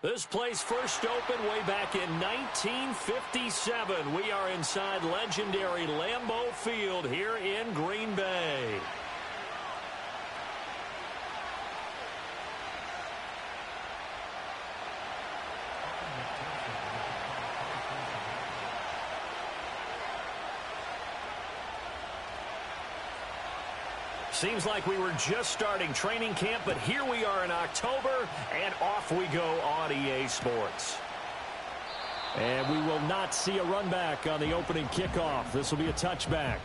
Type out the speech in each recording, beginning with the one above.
This place first opened way back in 1957. We are inside legendary Lambeau Field here in Green Bay. Seems like we were just starting training camp, but here we are in October, and off we go on EA Sports. And we will not see a run back on the opening kickoff. This will be a touchback.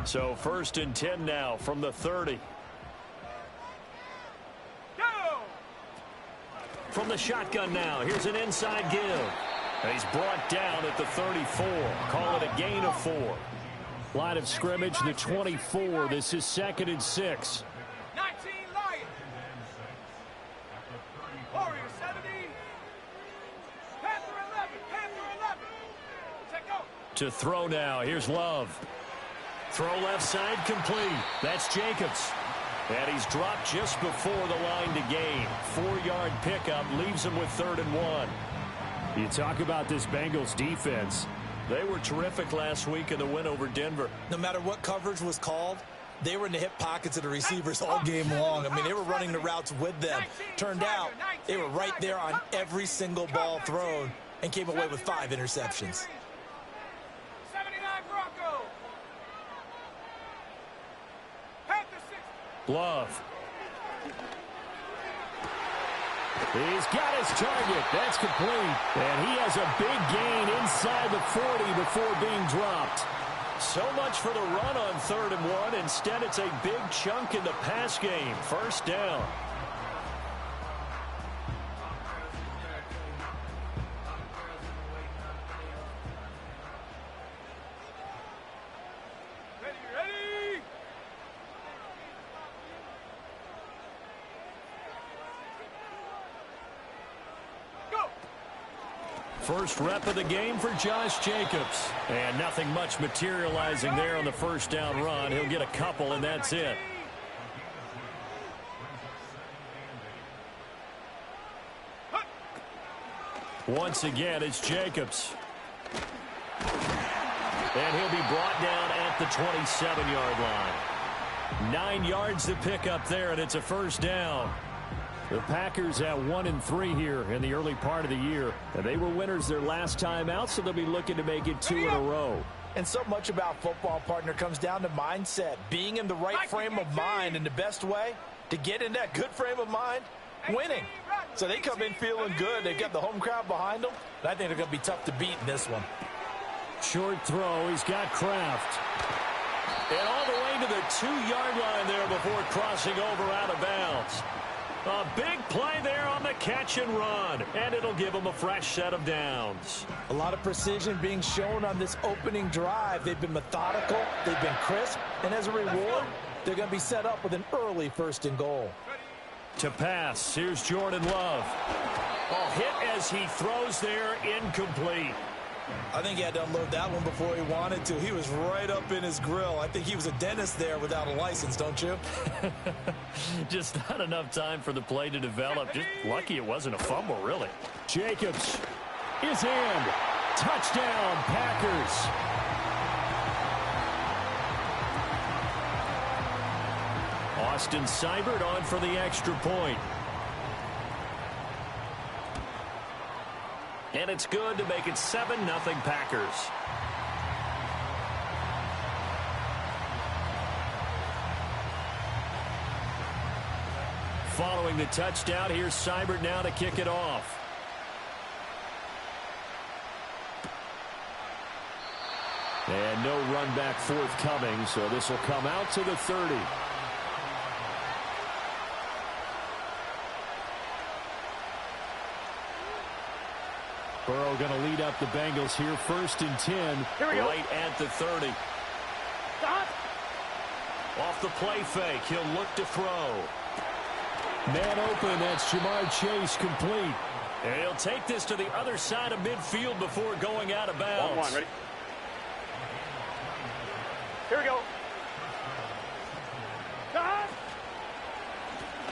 So 1st and 10 now from the 30. Go! From the shotgun now, here's an inside give. And he's brought down at the 34. Call it a gain of 4. Line of scrimmage, the 24. This is 2nd and 6. 19 Lions. Warrior 70. Panther 11. Panther 11. Take go. To throw now, here's Love. Throw left side complete. That's Jacobs. And he's dropped just before the line to gain. 4-yard pickup leaves him with 3rd and 1. You talk about this Bengals defense. They were terrific last week in the win over Denver. No matter what coverage was called, they were in the hip pockets of the receivers all game long. I mean, they were running the routes with them. Turned out, they were right there on every single ball thrown and came away with 5 interceptions. 79 Broncos. Panther 6. Love. He's got his target. That's complete. And he has a big gain inside the 40 before being dropped. So much for the run on 3rd and 1. Instead, it's a big chunk in the pass game. 1st down. Ready. Go. First rep of the game for Josh Jacobs. And nothing much materializing there on the 1st down run. He'll get a couple, and that's it. Once again, it's Jacobs. And he'll be brought down at the 27-yard line. 9 yards to pick up there, and it's a 1st down. The Packers at 1-3 here in the early part of the year. And they were winners their last time out, so they'll be looking to make it 2 in a row. And so much about football, partner, comes down to mindset. Being in the right frame of mind, and the best way to get in that good frame of mind, winning. So they come in feeling good. They've got the home crowd behind them. And I think they're going to be tough to beat in this one. Short throw. He's got Kraft. And all the way to the 2-yard line there before crossing over out of bounds. A big play there on the catch and run, and it'll give them a fresh set of downs. A lot of precision being shown on this opening drive. They've been methodical, they've been crisp, and as a reward, they're going to be set up with an early 1st and goal. To pass, here's Jordan Love. A hit as he throws there, incomplete. I think he had to unload that one before he wanted to. He was right up in his grill. I think he was a dentist there without a license, don't you? Just not enough time for the play to develop. Just lucky it wasn't a fumble, really. Jacobs is in. Touchdown, Packers. Austin Seibert on for the extra point. And it's good to make it 7-0 Packers. Following the touchdown, here's Seibert now to kick it off. And no run back forthcoming, so this will come out to the 30. Burrow going to lead up the Bengals here, 1st and 10. Here we go. Right at the 30. Stop. Off the play fake, he'll look to throw. Man open, that's Jamar Chase complete. And he'll take this to the other side of midfield before going out of bounds. 1-1, ready? Here we go.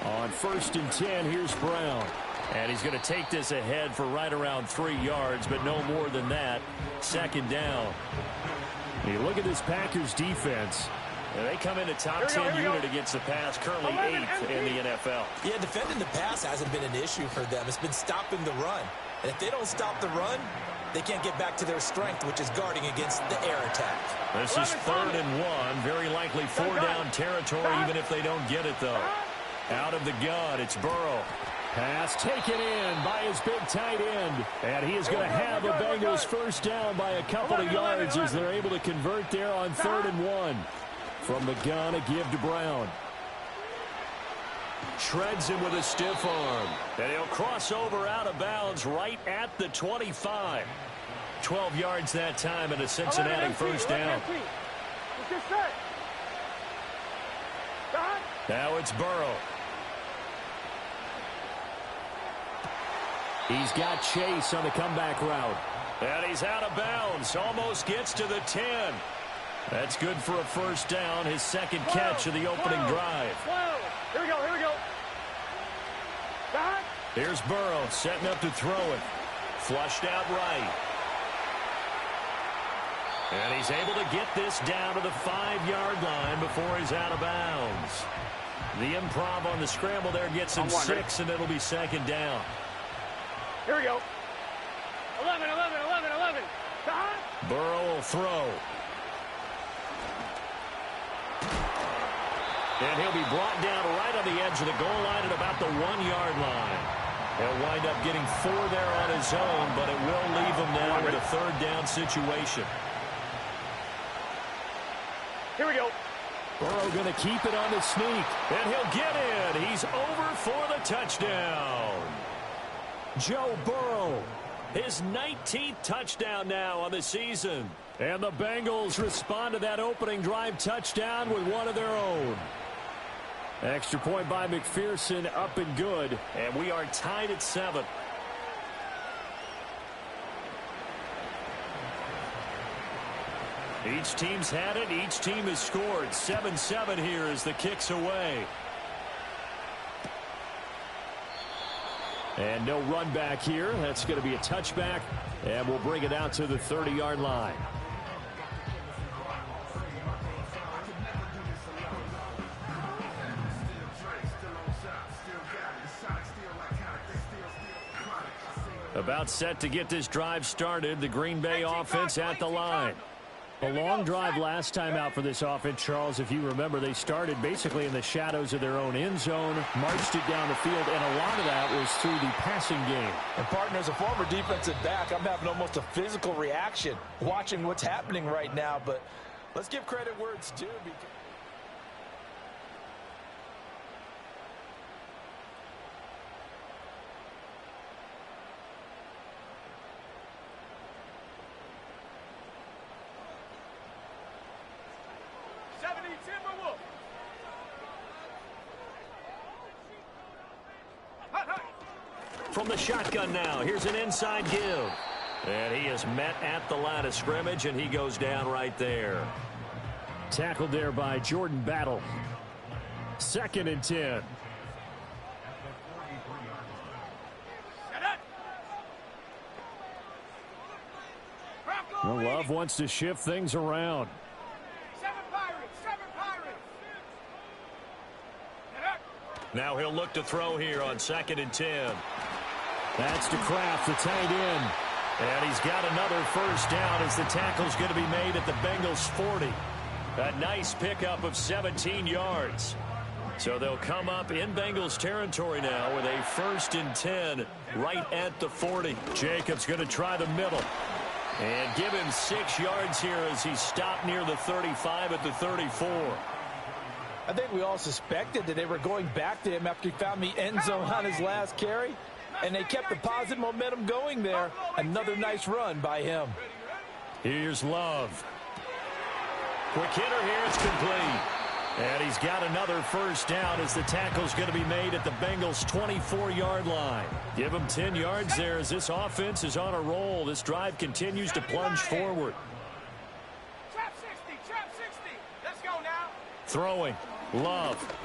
On 1st and 10, here's Brown. And he's going to take this ahead for right around 3 yards, but no more than that. 2nd down. You look at this Packers defense. And they come into top 10 unit against the pass, currently 8th in the NFL. Yeah, defending the pass hasn't been an issue for them. It's been stopping the run. And if they don't stop the run, they can't get back to their strength, which is guarding against the air attack. This is 3rd and 1. Very likely 4-down territory, even if they don't get it, though. Out of the gun, it's Burrow. Pass taken in by his big tight end. And he is going to have a Bengals first down by a couple of yards as they're able to convert there on 3rd and 1. From the gun, a give to Brown. Shreds him with a stiff arm. And he'll cross over out of bounds right at the 25. 12 yards that time and a Cincinnati first down. Now it's Burrow. He's got Chase on the comeback route. And he's out of bounds. Almost gets to the 10. That's good for a first down. His 2nd catch of the opening drive. Here we go, here we go. Here's Burrow setting up to throw it. Flushed out right. And he's able to get this down to the 5-yard line before he's out of bounds. The improv on the scramble there gets him 6, and it'll be 2nd down. Here we go. 11, 11, 11, 11. Burrow will throw. And he'll be brought down right on the edge of the goal line at about the 1-yard line. He'll wind up getting 4 there on his own, but it will leave him now with a 3rd down situation. Here we go. Burrow going to keep it on the sneak. And he'll get in. He's over for the touchdown. Joe Burrow, his 19th touchdown now on the season. And the Bengals respond to that opening drive touchdown with one of their own. Extra point by McPherson, up and good. And we are tied at 7. Each team's had it. Each team has scored. 7-7 here as the kick's away. And no run back here. That's going to be a touchback. And we'll bring it out to the 30-yard line. About set to get this drive started. The Green Bay offense at the line. A long drive last time out for this offense, Charles. If you remember, they started basically in the shadows of their own end zone, marched it down the field, and a lot of that was through the passing game. And, partner, as a former defensive back, I'm having almost a physical reaction watching what's happening right now. But let's give credit where it's due. Because 70 Timberwolf. From the shotgun now, here's an inside give. And he is met at the line of scrimmage, and he goes down right there. Tackled there by Jordan Battle. 2nd and 10. Well, Love wants to shift things around. 7 Pirates, 7 Pirates. Now he'll look to throw here on 2nd and 10. That's to Kraft, the tight end. And he's got another first down as the tackle's going to be made at the Bengals 40. A nice pickup of 17 yards. So they'll come up in Bengals territory now with a 1st and 10 right at the 40. Jacobs going to try the middle. And give him 6 yards here as he stopped near the 35 at the 34. I think we all suspected that they were going back to him after he found the end zone on his last carry. And they kept the positive momentum going there. Another nice run by him. Here's Love. Quick hitter here. It's complete. And he's got another first down as the tackle's going to be made at the Bengals' 24-yard line. Give them 10 yards there as this offense is on a roll. This drive continues to plunge forward. Trap 60, trap 60. Let's go now. Throwing. Love.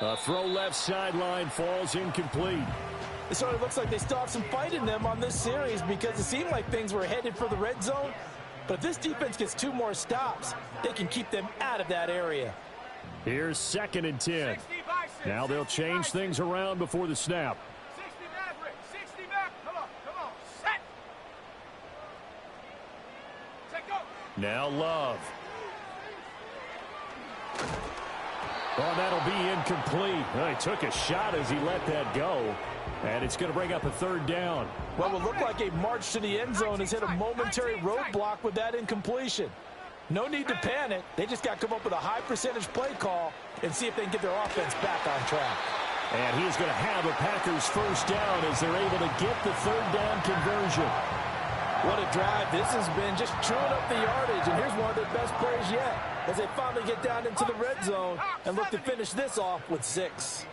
A throw left sideline falls incomplete. It sort of looks like they still have some fight in them on this series because it seemed like things were headed for the red zone. But if this defense gets 2 more stops, they can keep them out of that area. Here's 2nd and 10. Now they'll change things around before the snap. 60 Maverick, 60 Maverick. Come on, set. Set, go. Now Love. Oh, that'll be incomplete. Well, he took a shot as he let that go. And it's going to bring up a 3rd down. What will look like a march to the end zone has hit a momentary roadblock with that incompletion. No need to panic. They just got to come up with a high percentage play call and see if they can get their offense back on track. And he's going to have a Packers first down as they're able to get the 3rd down conversion. What a drive. This has been just chewing up the yardage, and here's one of their best plays yet as they finally get down into the red zone and look to finish this off with 6.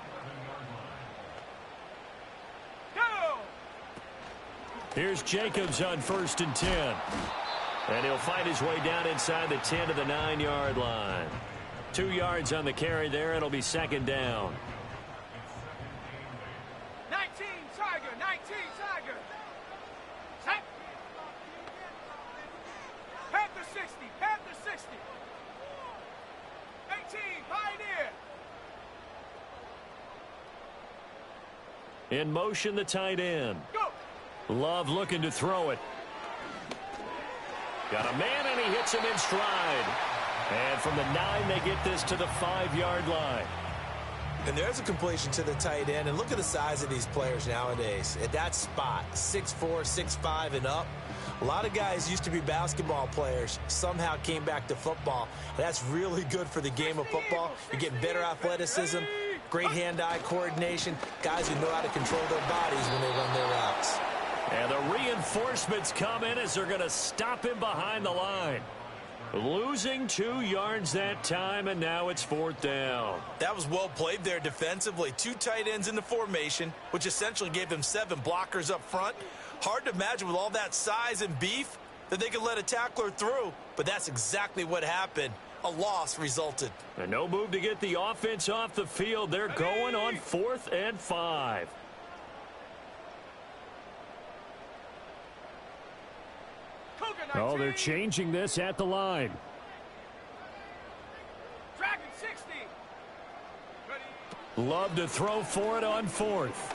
Here's Jacobs on 1st and 10. And he'll find his way down inside the 10 to the 9-yard line. 2 yards on the carry there. It'll be 2nd down. 19 Tiger, 19 Tiger. Set. Panther 60, Panther 60. 18 Pioneer. In motion, the tight end. Go. Love looking to throw it. Got a man, and he hits him in stride. And from the 9, they get this to the 5-yard line. And there's a completion to the tight end. And look at the size of these players nowadays. At that spot, 6'4", 6'5", and up. A lot of guys used to be basketball players, somehow came back to football. And that's really good for the game of football. You're getting better athleticism, great hand-eye coordination, guys who know how to control their bodies when they run their routes. And the reinforcements come in as they're going to stop him behind the line. Losing 2 yards that time, and now it's 4th down. That was well played there defensively. 2 tight ends in the formation, which essentially gave them 7 blockers up front. Hard to imagine with all that size and beef that they could let a tackler through, but that's exactly what happened. A loss resulted. And no move to get the offense off the field. They're going on 4th and 5. Oh, they're changing this at the line. Dragon 60. Ready. Love to throw for it on 4th.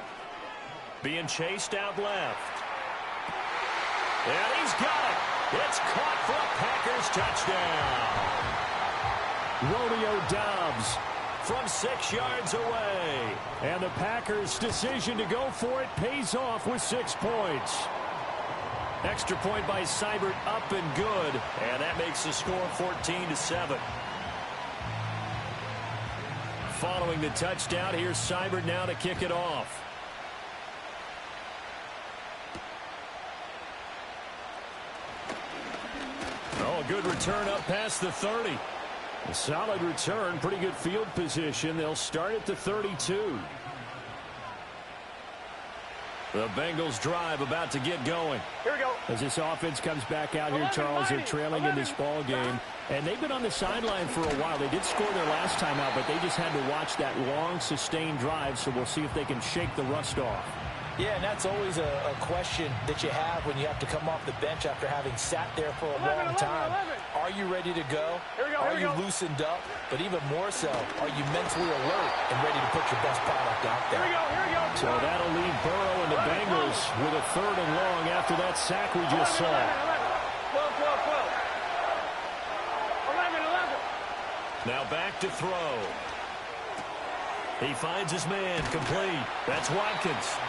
Being chased out left. And he's got it. It's caught for a Packers touchdown. Romeo Doubs from 6 yards away. And the Packers' decision to go for it pays off with 6 points. Extra point by Seibert, up and good. And that makes the score 14-7. Following the touchdown, here's Seibert now to kick it off. Oh, a good return up past the 30. A solid return, pretty good field position. They'll start at the 32. The Bengals drive about to get going. Here we go. As this offense comes back out here, Charles, they're trailing in this ball game. And they've been on the sideline for a while. They did score their last time out, but they just had to watch that long, sustained drive. So we'll see if they can shake the rust off. Yeah, and that's always a question that you have when you have to come off the bench after having sat there for a long time. Are you ready to go? Are you loosened up? But even more so, are you mentally alert and ready to put your best product out there? Here we go. So that'll leave Burrow and the Bengals with a 3rd and long after that sack we just saw. 12. 11. Now back to throw. He finds his man, complete. That's Watkins.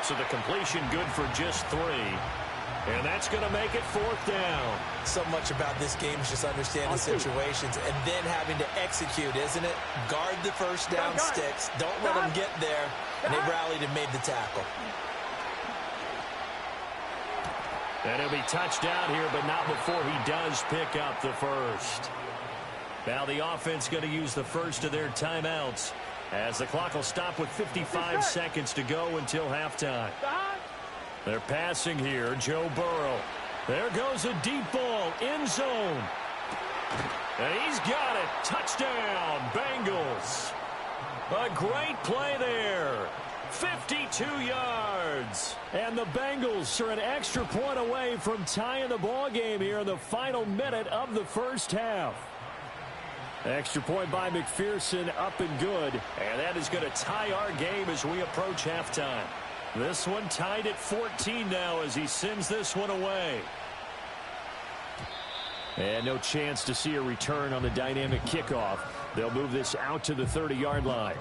So the completion good for just 3. And that's going to make it 4th down. So much about this game is just understanding situations and then having to execute, isn't it? Guard the first down sticks. Don't let them get there. And they rallied and made the tackle. And he'll be touched out here, but not before he does pick up the first. Now the offense going to use the first of their timeouts as the clock will stop with 55 seconds to go until halftime. They're passing here. Joe Burrow. There goes a deep ball. End zone. And he's got it. Touchdown, Bengals. A great play there. 52 yards. And the Bengals are an extra point away from tying the ball game here in the final minute of the first half. Extra point by McPherson, up and good. And that is going to tie our game as we approach halftime. This one tied at 14 now as he sends this one away. And no chance to see a return on the dynamic kickoff. They'll move this out to the 30-yard line.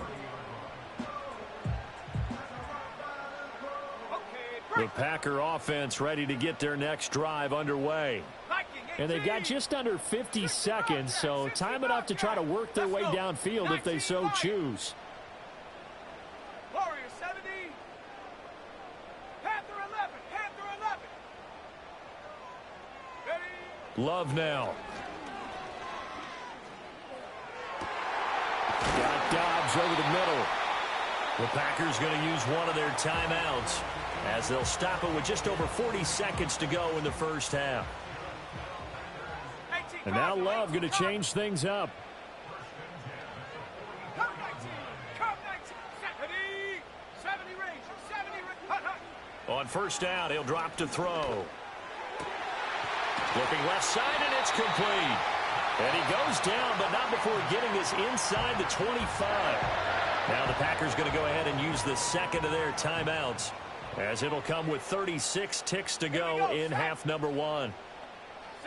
The Packer offense ready to get their next drive underway. And they've got just under 50 seconds, so time enough to try to work their way downfield if they so choose. Warrior 70. Panther 11. Panther 11. Ready? Love now. Got Dobbs over the middle. The Packers going to use one of their timeouts as they'll stop it with just over 40 seconds to go in the first half. And now Love going to change things up. On first down, he'll drop to throw. Looking left side, and it's complete. And he goes down, but not before getting this inside the 25. Now the Packers going to go ahead and use the second of their timeouts, as it'll come with 36 ticks to go in half number one.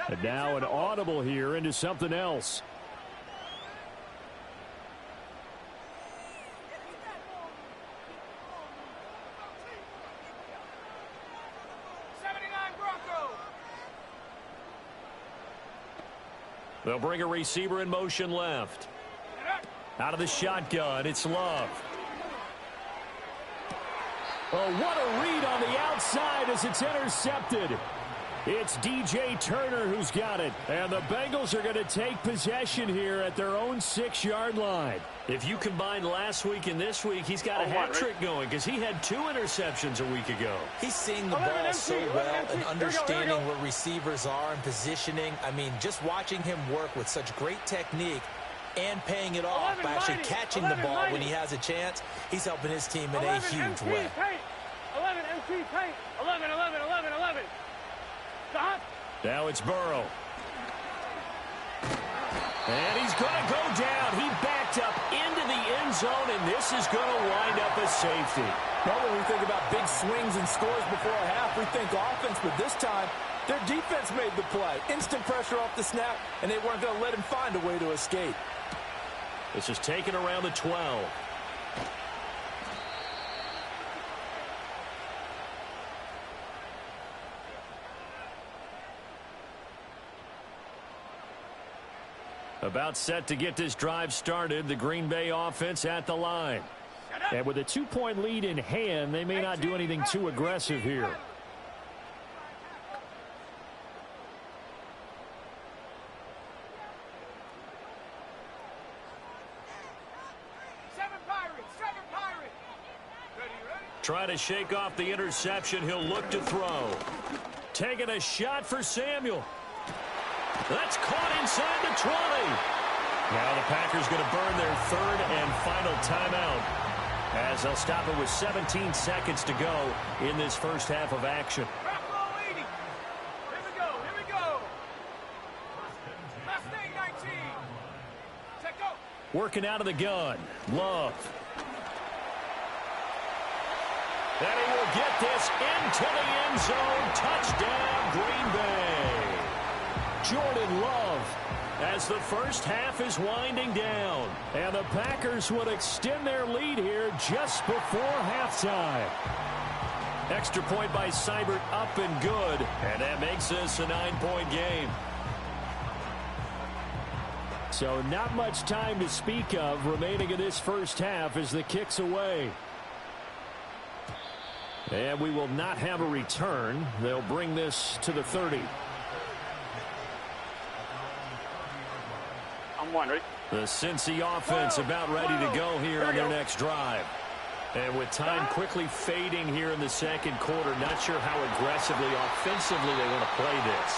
And now an audible here into something else. They'll bring a receiver in motion left. Out of the shotgun, it's Love. Oh, what a read on the outside as it's intercepted. It's DJ Turner who's got it. And the Bengals are going to take possession here at their own 6-yard line. If you combine last week and this week, he's got a hat trick going because he had 2 interceptions a week ago. He's seeing the ball so well and understanding where receivers are and positioning. I mean, just watching him work with such great technique and paying it off by actually catching the ball when he has a chance, he's helping his team in a huge way. 11 MC paint. 11, 11, 11, 11. Stop. Now it's Burrow. And he's going to go down. He backed up into the end zone, and this is going to wind up a safety. Well, when we think about big swings and scores before a half, we think offense, but this time, their defense made the play. Instant pressure off the snap, and they weren't going to let him find a way to escape. This is taken around the 12. About set to get this drive started. The Green Bay offense at the line. And with a 2-point lead in hand, they may not do anything too aggressive here. Trying to shake off the interception. He'll look to throw. Taking a shot for Samuel. That's caught inside the 20. Now the Packers going to burn their third and final timeout as they'll stop it with 17 seconds to go in this first half of action. Here we go. Here we go. Last thing, 19. Check go. Working out of the gun. Love. And he will get this into the end zone. Touchdown, Green Bay. Jordan Love as the first half is winding down. And the Packers would extend their lead here just before halftime. Extra point by Seibert, up and good. And that makes this a 9-point game. So not much time to speak of remaining in this first half as the kick's away. And we will not have a return. They'll bring this to the 30. Ready? The Cincy offense about ready to go here on their next drive. And with time quickly fading here in the second quarter, not sure how aggressively, offensively they want to play this.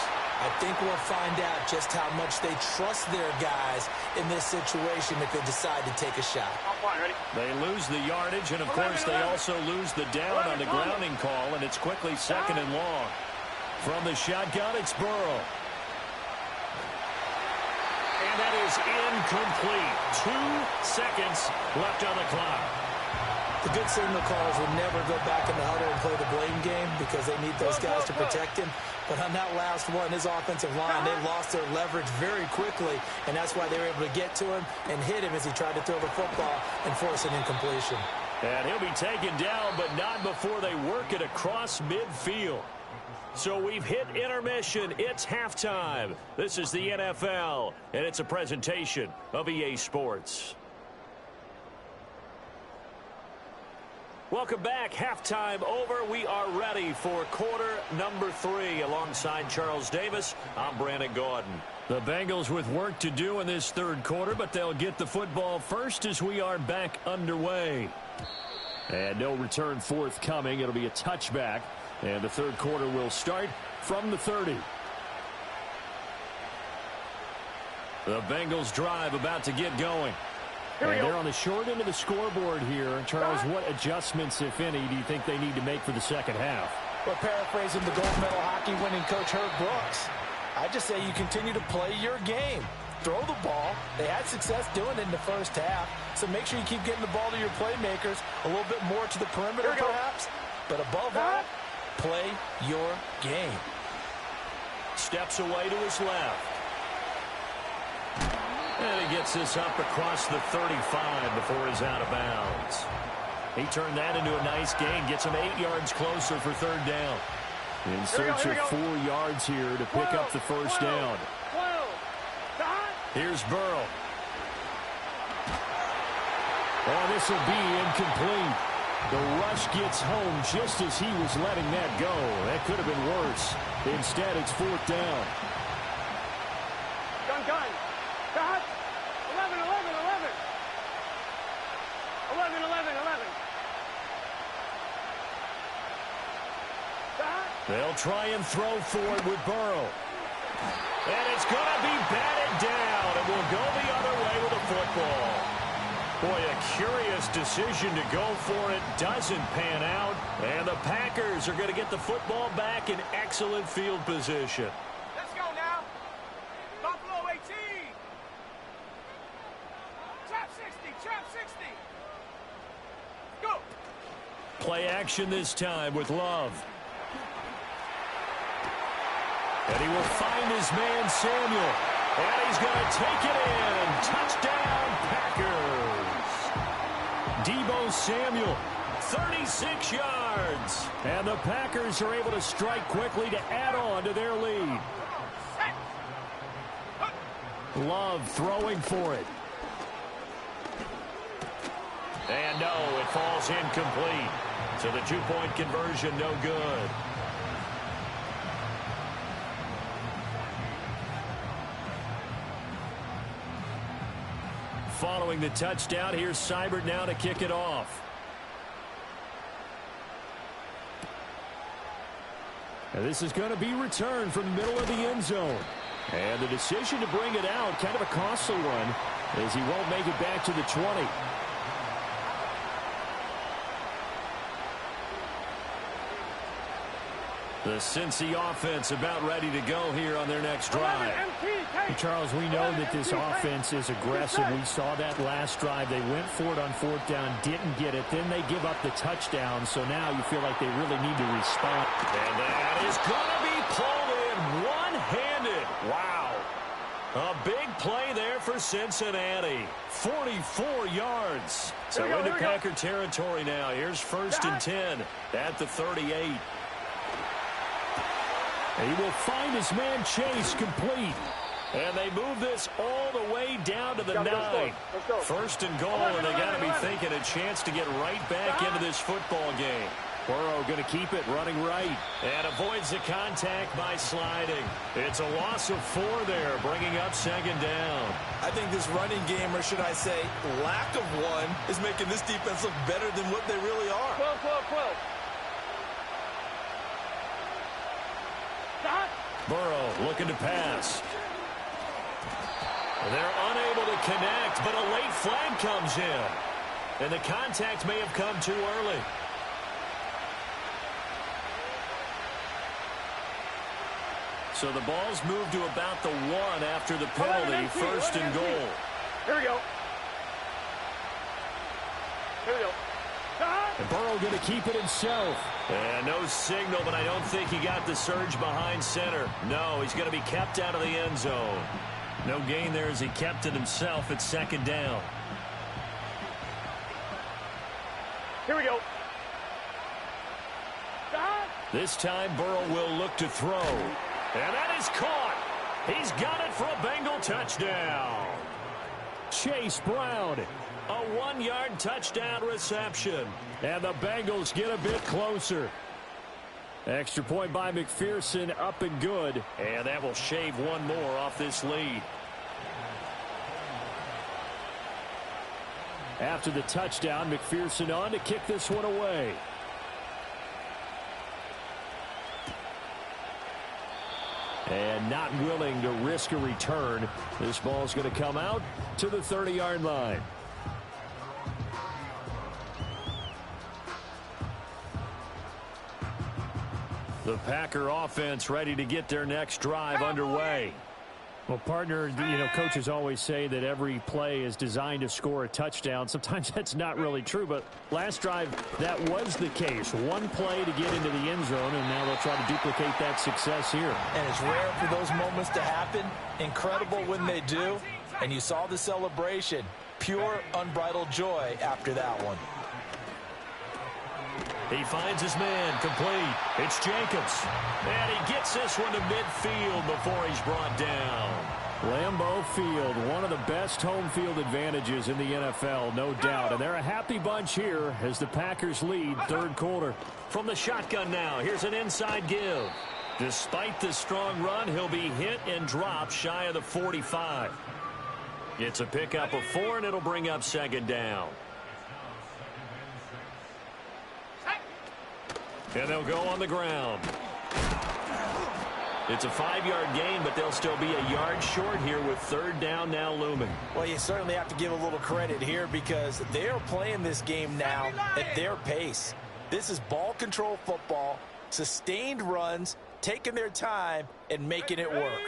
I think we'll find out just how much they trust their guys in this situation if they decide to take a shot. Ready? They lose the yardage, and of course they also lose the down on the grounding call, and it's quickly second and long. From the shotgun, it's Burrow. And that is incomplete. 2 seconds left on the clock. The good signal callers would never go back in the huddle and play the blame game because they need those guys to protect him. But on that last one, his offensive line, they lost their leverage very quickly, and that's why they were able to get to him and hit him as he tried to throw the football and force an incompletion. And he'll be taken down, but not before they work it across midfield. So we've hit intermission. It's halftime. This is the NFL, and it's a presentation of EA Sports. Welcome back. Halftime over. We are ready for quarter number 3. Alongside Charles Davis, I'm Brandon Gaudin. The Bengals with work to do in this third quarter, but they'll get the football first as we are back underway. And no return forthcoming. It'll be a touchback. And the third quarter will start from the 30. The Bengals drive about to get going. And they're on the short end of the scoreboard here. Charles, what adjustments, if any, do you think they need to make for the second half? Well, paraphrasing the gold medal hockey winning coach Herb Brooks, I just say you continue to play your game. Throw the ball. They had success doing it in the first half, so make sure you keep getting the ball to your playmakers, a little bit more to the perimeter perhaps, but above all, play your game. Steps away to his left. And he gets this up across the 35 before he's out of bounds. He turned that into a nice gain. Gets him 8 yards closer for third down. In search of 4 yards here to pick up the first down. Here's Burrow. Oh, this will be incomplete. The rush gets home just as he was letting that go. That could have been worse. Instead, it's fourth down. Gun. Cut. 11. 11. They'll try and throw for it with Burrow. And it's going to be batted down. And will go the other way with the football. Boy, a curious decision to go for it. Doesn't pan out. And the Packers are going to get the football back in excellent field position. Let's go now. Buffalo 18. Trap 60. Go. Play action this time with Love. And he will find his man Samuel. And he's going to take it in. Touchdown, Packers. Deebo Samuel, 36 yards. And the Packers are able to strike quickly to add on to their lead. Love throwing for it. And no, it falls incomplete. So the 2-point conversion, no good. Following the touchdown, here's Seibert now to kick it off. And this is going to be returned from the middle of the end zone. And the decision to bring it out, kind of a costly one, as he won't make it back to the 20. The Cincy offense about ready to go here on their next drive. Charles, we know that this offense is aggressive. We saw that last drive. They went for it on fourth down, didn't get it. Then they give up the touchdown, so now you feel like they really need to respond. And that is going to be pulled in one-handed. Wow. A big play there for Cincinnati. 44 yards. So into Packer territory now. Here's 1st and 10 at the 38. He will find his man Chase complete. And they move this all the way down to the 9. Let's go. 1st and goal, and they got to be thinking a chance to get right back into this football game. Burrow going to keep it running right. And avoids the contact by sliding. It's a loss of 4 there, bringing up second down. I think this running game, or should I say lack of one, is making this defense look better than what they really are. 12, 12, 12. Stop. Burrow looking to pass. They're unable to connect, but a late flag comes in. And the contact may have come too early. So the ball's moved to about the 1 after the penalty, first and goal. Here we go. Here we go. And Burrow going to keep it himself. And no signal, but I don't think he got the surge behind center. No, he's going to be kept out of the end zone. No gain there as he kept it himself at second down. Here we go. This time Burrow will look to throw. And that is caught. He's got it for a Bengal touchdown. Chase Brown. A 1-yard touchdown reception. And the Bengals get a bit closer. Extra point by McPherson, up and good. And that will shave 1 more off this lead. After the touchdown, McPherson on to kick this one away. And not willing to risk a return. This ball's going to come out to the 30-yard line. The Packer offense ready to get their next drive underway. Well, partner, coaches always say that every play is designed to score a touchdown. Sometimes that's not really true, but last drive, that was the case. 1 play to get into the end zone, and now they'll try to duplicate that success here. And it's rare for those moments to happen. Incredible when they do. And you saw the celebration. Pure, unbridled joy after that one. He finds his man, complete. It's Jacobs. And he gets this one to midfield before he's brought down. Lambeau Field, one of the best home field advantages in the NFL, no doubt. And they're a happy bunch here as the Packers lead third quarter. From the shotgun now, here's an inside give. Despite the strong run, he'll be hit and dropped shy of the 45. It's a pickup of 4, and it'll bring up second down. And they'll go on the ground. It's a 5-yard gain, but they'll still be a yard short here with third down now looming. Well, you certainly have to give a little credit here because they are playing this game now at their pace. This is ball control football, sustained runs, taking their time, and making it work.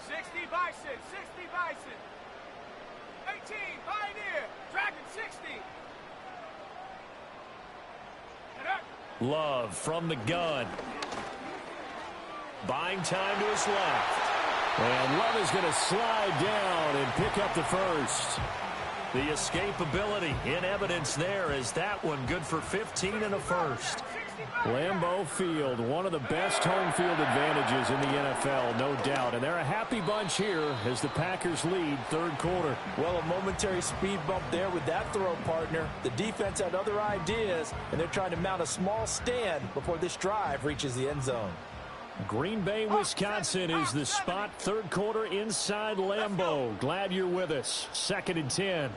60 Bison, 60 Bison. 18 Pioneer, Dragon 60. Love from the gun. Buying time to his left. And Love is going to slide down and pick up the first. The escapability in evidence there as that one good for 15 and a first. Lambeau Field, one of the best home field advantages in the NFL, no doubt. And they're a happy bunch here as the Packers lead third quarter. Well, a momentary speed bump there with that throw, partner. The defense had other ideas, and they're trying to mount a small stand before this drive reaches the end zone. Green Bay, Wisconsin is the spot. Third quarter inside Lambeau. Glad you're with us. 2nd and 10.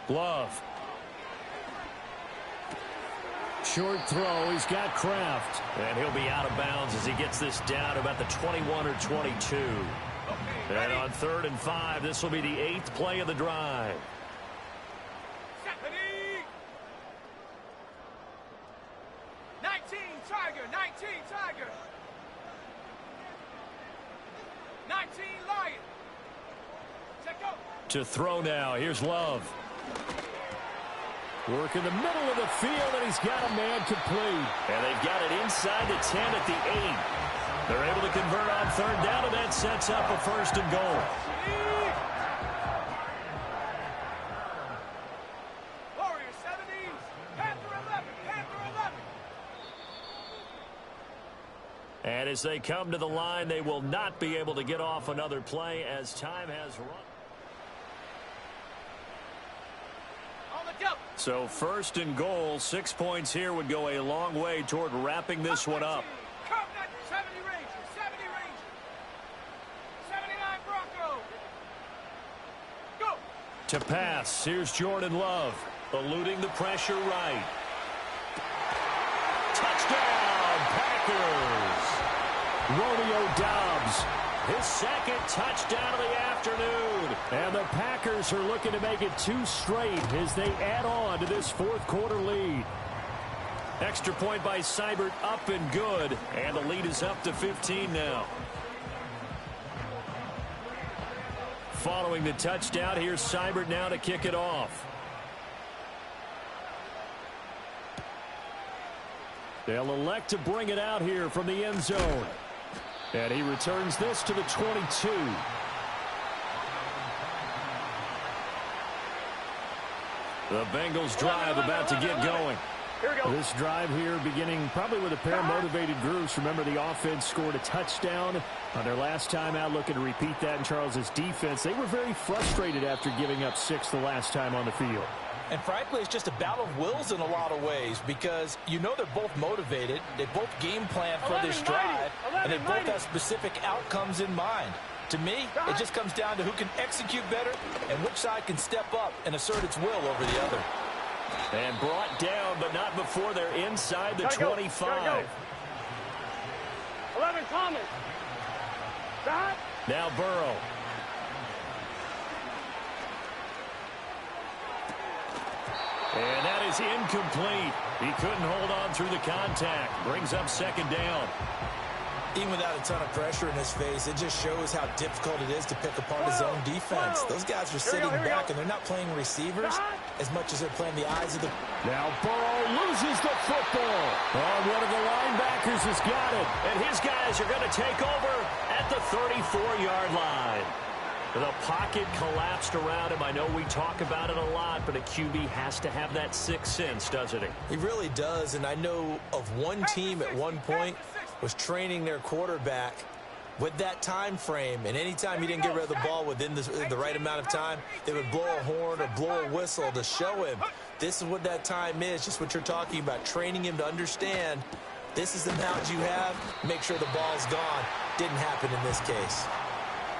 Love. Short throw. He's got Kraft. And he'll be out of bounds as he gets this down about the 21 or 22. And on 3rd and 5, this will be the 8th play of the drive. 19 Tiger, 19 Tiger. 19 Lion. Check out. To throw now. Here's Love. Work in the middle of the field, and he's got a man complete. And they've got it inside the 10 at the 8. They're able to convert on 3rd down, and that sets up a 1st and goal. Warrior 70s. Panther 11. Panther 11. And as they come to the line, they will not be able to get off another play as time has run. So first and goal, 6 points here would go a long way toward wrapping this one up. 70 Rangers, 70 Rangers, 79 Broncos. Go. To pass, here's Jordan Love, eluding the pressure right. Touchdown, Packers. Romeo Doubs, His second touchdown of the afternoon. and the Packers are looking to make it 2 straight as they add on to this fourth quarter lead. Extra point by Seibert, up and good, and the lead is up to 15 now. Following the touchdown, here's Seibert now to kick it off. They'll elect to bring it out here from the end zone. And he returns this to the 22. The Bengals drive about to get going. Here we go. This drive here beginning probably with a pair of motivated groups. Remember, the offense scored a touchdown on their last time out, looking to repeat that in Charles's defense. They were very frustrated after giving up 6 the last time on the field. And frankly, it's just a battle of wills in a lot of ways because you know they're both motivated. They both game plan for this drive, and they both have specific outcomes in mind. To me, it just comes down to who can execute better and which side can step up and assert its will over the other. And brought down, but not before they're inside the 25. 11 Thomas. Stop. Now Burrow. And that is incomplete. He couldn't hold on through the contact. Brings up second down. Even without a ton of pressure in his face, it just shows how difficult it is to pick apart his own defense. Those guys are sitting back, and they're not playing receivers as much as they're playing the eyes of the... Now Burrow loses the football. Oh, one of the linebackers has got it. And his guys are going to take over at the 34-yard line. The pocket collapsed around him. I know we talk about it a lot, but a QB has to have that sixth sense, doesn't he? He really does, and I know of one team at one point was training their quarterback with that time frame, and anytime he didn't get rid of the ball within the right amount of time, they would blow a horn or blow a whistle to show him this is what that time is, just what you're talking about, training him to understand this is the amount you have, make sure the ball's gone. Didn't happen in this case.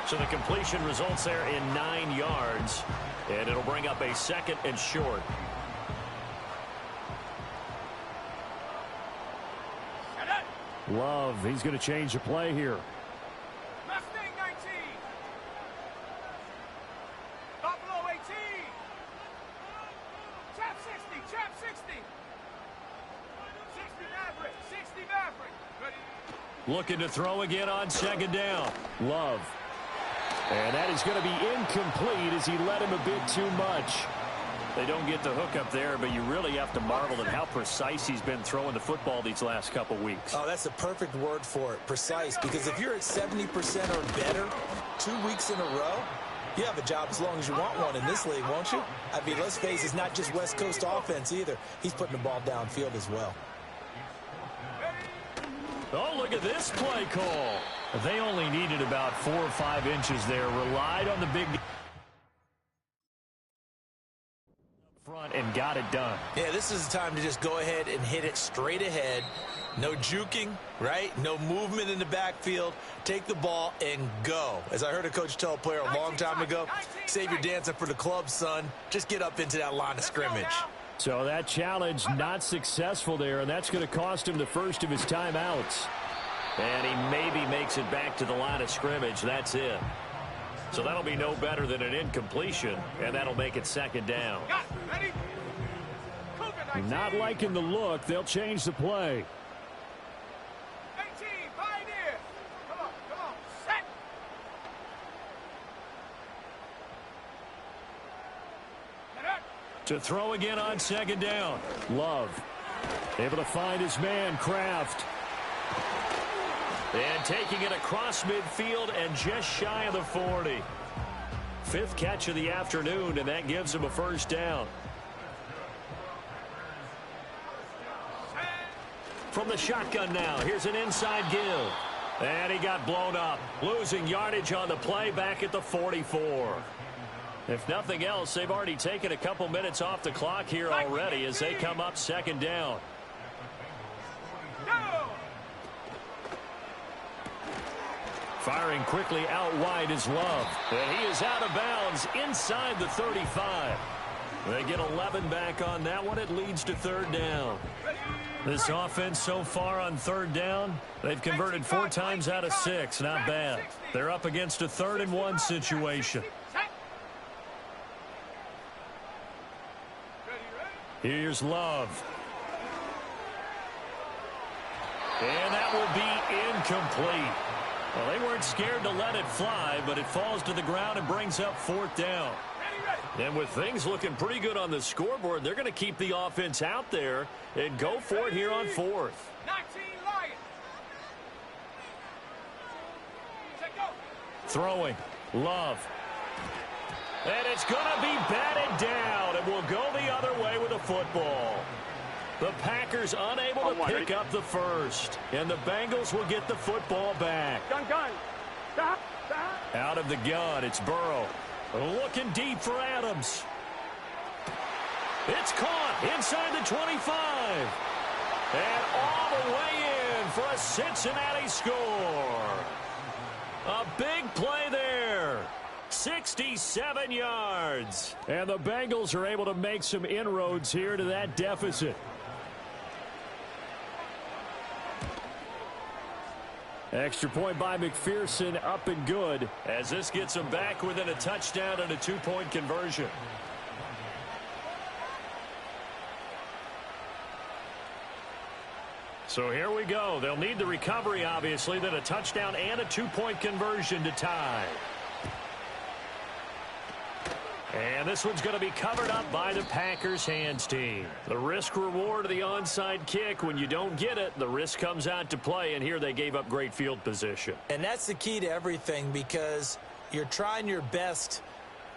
So the completion results there in 9 yards, and it'll bring up a second and short. Love, he's going to change the play here. Mustang 19. Buffalo 18. Chap 60. Chap 60. 60 Maverick. 60 Maverick. Ready? Looking to throw again on second down. Love. And that is going to be incomplete as he led him a bit too much. They don't get the hook up there, but you really have to marvel at how precise he's been throwing the football these last couple weeks. Oh, that's the perfect word for it, precise, because if you're at 70% or better 2 weeks in a row, you have a job as long as you want one in this league, won't you? I mean, let's face it, it's not just West Coast offense either. He's putting the ball downfield as well. Oh, look at this play call. They only needed about 4 or 5 inches there. Relied on the big front and got it done. Yeah, this is the time to just go ahead and hit it straight ahead. No juking, right? No movement in the backfield. Take the ball and go. As I heard a coach tell a player a long time ago, save your dancing for the club, son. Just get up into that line of scrimmage. So that challenge not successful there, and that's going to cost him the first of his timeouts. And he maybe makes it back to the line of scrimmage. That's it. So that'll be no better than an incompletion, and that'll make it second down. Ready? Not liking the look. They'll change the play. 18, Pioneer. Come on, set. To throw again on second down. Love. Able to find his man, Kraft. And taking it across midfield and just shy of the 40. 5th catch of the afternoon, and that gives him a first down. From the shotgun now, here's an inside give. And he got blown up, losing yardage on the play back at the 44. If nothing else, they've already taken a couple minutes off the clock here already as they come up second down. Firing quickly out wide is Love. And he is out of bounds inside the 35. They get 11 back on that one. It leads to third down. This offense so far on third down, they've converted 4 times out of 6. Not bad. They're up against a 3rd and 1 situation. Here's Love. And that will be incomplete. Well, they weren't scared to let it fly, but it falls to the ground and brings up 4th down. And with things looking pretty good on the scoreboard, they're going to keep the offense out there and go for it here on 4th. Throwing. Love. And it's going to be batted down, and will go the other way with the football. The Packers unable to pick up the first, and the Bengals will get the football back. Gun. Out of the gun, it's Burrow. Looking deep for Adams. It's caught inside the 25. And all the way in for a Cincinnati score. A big play there. 67 yards. And the Bengals are able to make some inroads here to that deficit. Extra point by McPherson, up and good, as this gets them back within a touchdown and a 2-point conversion. So here we go. They'll need the recovery, obviously, then a touchdown and a 2-point conversion to tie. And this one's going to be covered up by the Packers hands team. The risk reward of the onside kick, when you don't get it, the risk comes out to play, and here they gave up great field position. And that's the key to everything, because you're trying your best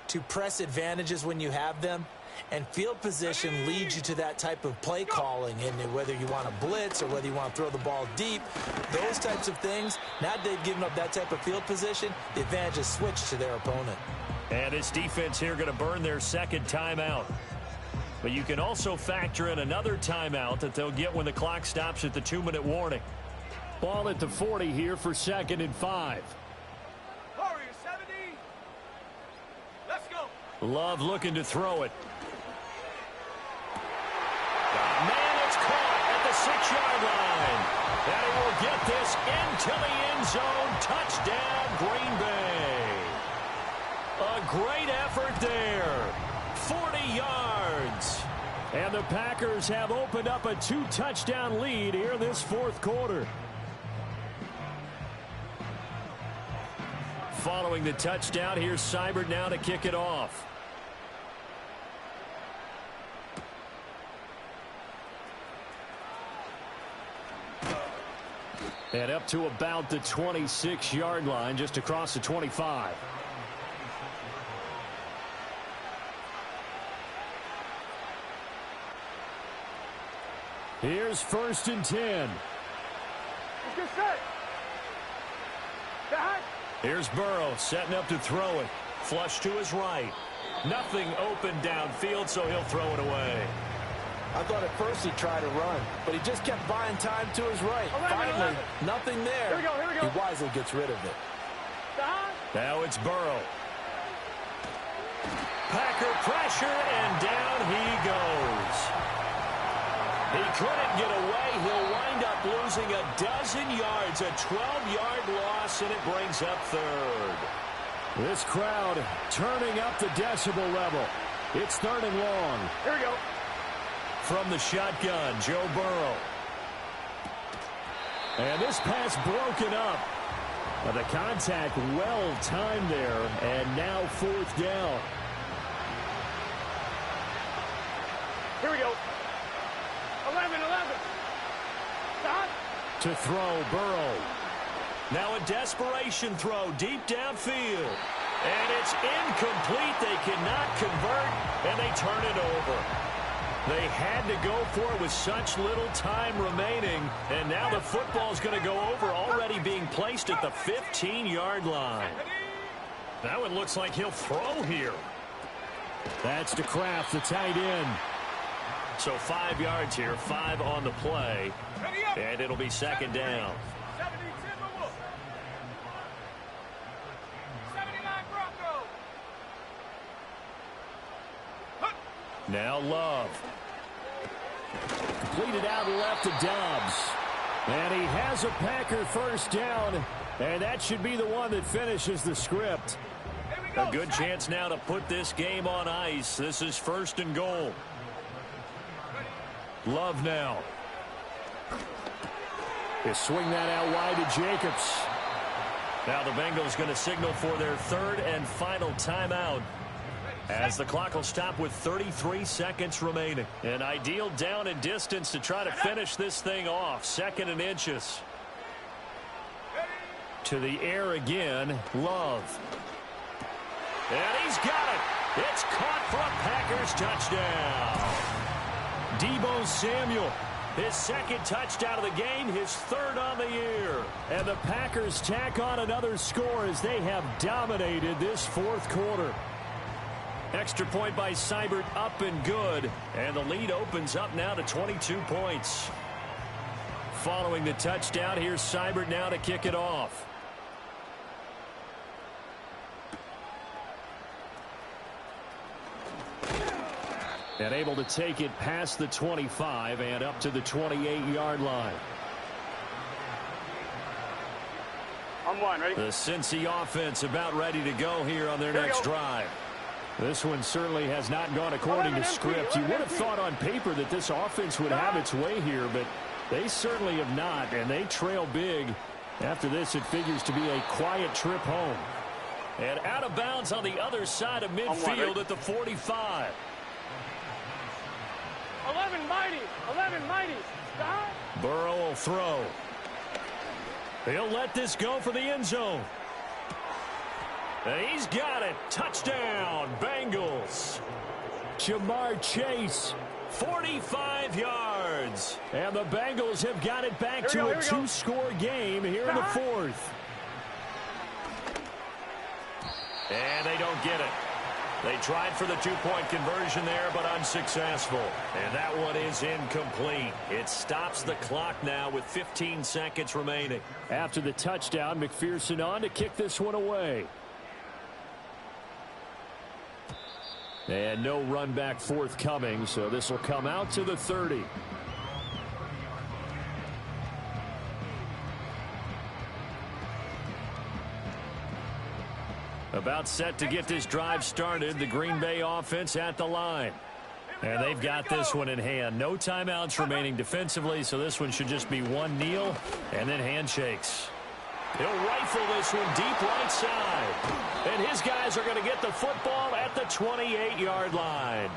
to press advantages when you have them, and field position leads you to that type of play calling. And whether you want to blitz or whether you want to throw the ball deep, those types of things, now that they've given up that type of field position, the advantage is switched to their opponent. And this defense here going to burn their second timeout. But you can also factor in another timeout that they'll get when the clock stops at the 2-minute warning. Ball at the 40 here for 2nd and 5. Warriors 70. Let's go. Love looking to throw it. Man, it's caught at the 6-yard line. And he will get this into the end zone. Touchdown, Green Bay. A great effort there. 40 yards. And the Packers have opened up a 2-touchdown lead here in this 4th quarter. Following the touchdown, here's Seibert now to kick it off. And up to about the 26-yard line, just across the 25. Here's 1st and 10. Good set. Back. Here's Burrow setting up to throw it. Flush to his right. Nothing open downfield, so he'll throw it away. I thought at first he tried to run, but he just kept buying time to his right. 11, Finally, 11. nothing there. Here we go. He wisely gets rid of it. Now it's Burrow. Packer pressure, and down he goes. He couldn't get away. He'll wind up losing a dozen yards, a 12-yard loss, and it brings up 3rd. This crowd turning up the decibel level. It's 3rd and long. Here we go. From the shotgun, Joe Burrow. And this pass broken up. But the contact well timed there, and now 4th down. Here we go. 11. Stop. To throw, Burrow. Now a desperation throw deep downfield. And it's incomplete. They cannot convert, and they turn it over. They had to go for it with such little time remaining, and now the football's going to go over, already being placed at the 15-yard line. That one looks like he'll throw here. That's to Kraft, the tight end. So 5 yards here, 5 on the play, and it'll be second down. Now Love. Completed out left to Dobbs. And he has a Packer first down, and that should be the one that finishes the script. A good chance now to put this game on ice. This is first and goal. Love now. They swing that out wide to Jacobs. Now the Bengals going to signal for their third and final timeout, as the clock will stop with 33 seconds remaining. An ideal down and distance to try to finish this thing off. 2nd and inches. To the air again, Love. And he's got it. It's caught for a Packers touchdown. Deebo Samuel. His second touchdown of the game, his third on the year. And the Packers tack on another score as they have dominated this fourth quarter. Extra point by Seibert, up and good. And the lead opens up now to 22 points. Following the touchdown, here's Seibert now to kick it off. And able to take it past the 25 and up to the 28-yard line. On one, ready? The Cincy offense about ready to go here on their next drive. This one certainly has not gone according to script. You would have thought on paper that this offense would have its way here, but they certainly have not, and they trail big. After this, it figures to be a quiet trip home. And out of bounds on the other side of midfield at the 45. 11 mighty. 11 mighty. Stop. Burrow will throw. He'll let this go for the end zone. And he's got it. Touchdown, Bengals. Jamar Chase. 45 yards. And the Bengals have got it back to a two-score game here in the fourth. And they don't get it. They tried for the two-point conversion there, but unsuccessful. And that one is incomplete. It stops the clock now with 15 seconds remaining. After the touchdown, McPherson on to kick this one away. And no run back forthcoming, so this will come out to the 30. About set to get this drive started. The Green Bay offense at the line. And they've got this one in hand. No timeouts remaining defensively, so this one should just be one kneel and then handshakes. He'll rifle this one deep right side. And his guys are going to get the football at the 28-yard line.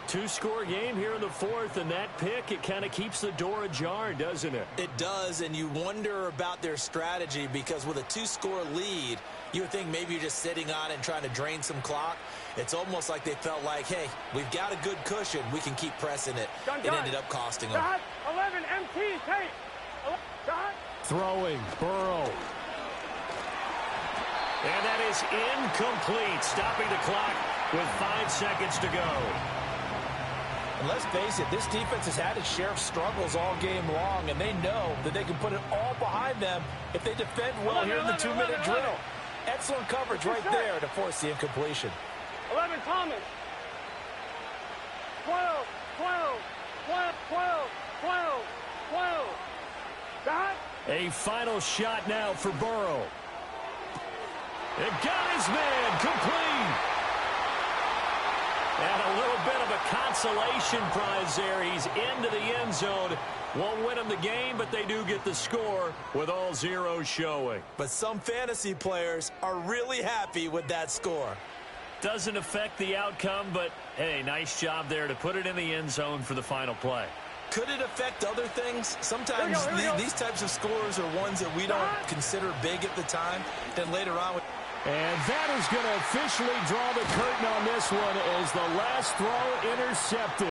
Two-score game here in the fourth, and that pick, it kind of keeps the door ajar, doesn't it? It does, and you wonder about their strategy, because with a two-score lead, you would think maybe you're just sitting on it and trying to drain some clock. It's almost like they felt like, hey, we've got a good cushion. We can keep pressing it. It ended up costing them. 11 MT, tape. Throwing, Burrow. And that is incomplete, stopping the clock with 5 seconds to go. And let's face it, this defense has had its share of struggles all game long, and they know that they can put it all behind them if they defend well here in the 2-minute drill. Excellent coverage right there to force the incompletion. 11 Thomas. 12, 12, 12, 12, 12, 12. Got? A final shot now for Burrow. It got his man complete. And a little bit of a consolation prize there. He's into the end zone. Won't win him the game, but they do get the score with all zeros showing. But some fantasy players are really happy with that score. Doesn't affect the outcome, but, hey, nice job there to put it in the end zone for the final play. Could it affect other things? Sometimes these types of scores are ones that we don't consider big at the time. Then later on... And that is going to officially draw the curtain on this one as the last throw intercepted.